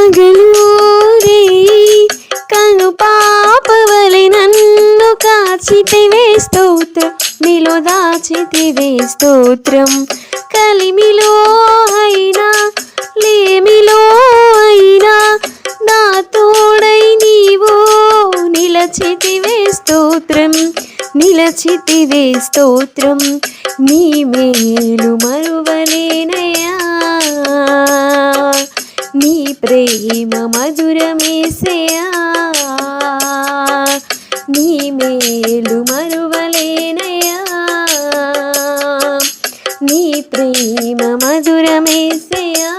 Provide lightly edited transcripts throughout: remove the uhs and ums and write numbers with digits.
పగలూరి కను పాపవలె నన్ను కాచితివే స్తోత్రం, నీలో దాచితివే స్తోత్రం. కలిమిలో అయినా లేమిలో అయినా నా తోడై నీవు నిలచితివే స్తోత్రం, నిలచితివే స్తోత్రం. నీ మేలు మరువలేనయ్యా, నీ ప్రేమ మధురమేసయ్యా, నీ మేలు మరువలేనయ్యా, నీ ప్రేమ మధురమేసయ్యా.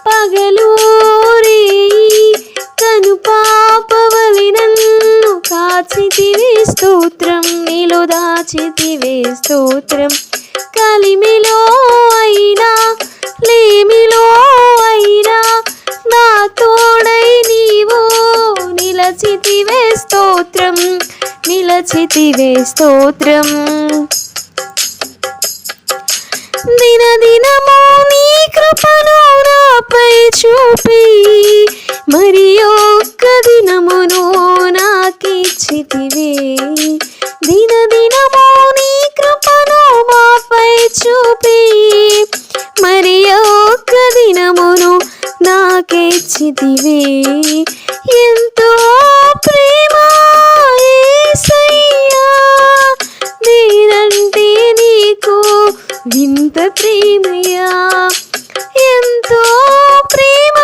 పగలూరి కను పాపవలె నన్ను కాచితివే స్తోత్రం, నీలో దాచితివే స్తోత్రం. కలిమిలో అయినా లేమిలో అయినా నా తోడై నీవు నిలచితివే స్తోత్రం, నిలచితివే స్తోత్రం. దినదినము నీ కృపను నాపై చూపి మరి ఒక్క దినమును నాకిచ్చితివే. దినదినము నీ కృపను మాపై చూపి మరి ఒక్క దినమును నాకిచ్చితివే. ఎంతో ప్రేమ యేసయ్యా, నేనంటే నీకు వింత ప్రేమయ్యా. ఎంతో ప్రేమ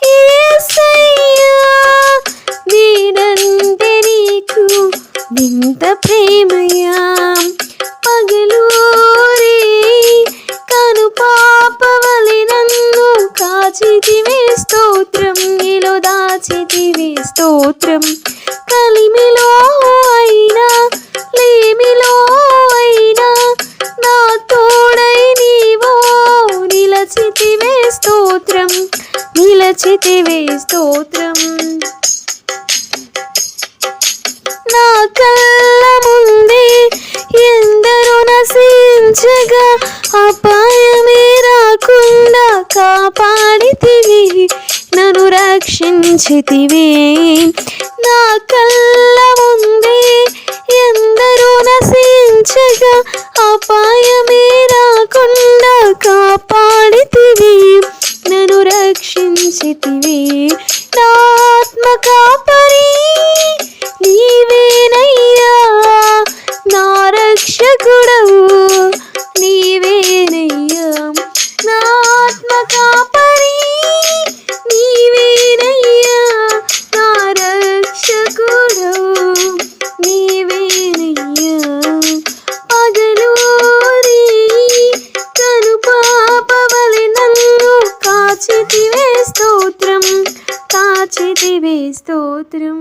యేసయ్యా, నేనంటే నీకు వింత ప్రేమయ్యా. పగలూరి కను పాపవలె నన్ను కాచితివే స్తోత్రం, నీలో దాచితివే స్తోత్రం. కలిమిలో అయినా లేమిలో అయినా నా తోడై నీవు నిలచితివే స్తోత్రం, నిలచితివే స్తోత్రం. నా కళ్ళ ముందే ఎందరో నశించగా అపాయమే రాకుండా కాపాడితివి, నన్ను రక్షించితివి. నా కళ్ళ ముందే ఎందరో నశించగా అపాయమే రాకుండా కాపాడితివి, నన్ను రక్షించితివి. నా ఆత్మ కాపరి నీవేనయ్యా, నా రక్షకుడవు నీవేనయ్యా. నా ఆత్మ కాపరి నీవేనయ్యా, నా రక్షకుడవు నీవేనయ్యా. పగలూరి కను పాపవలె నన్ను కాచితివే స్తోత్రం, కాచితివే స్తోత్రం.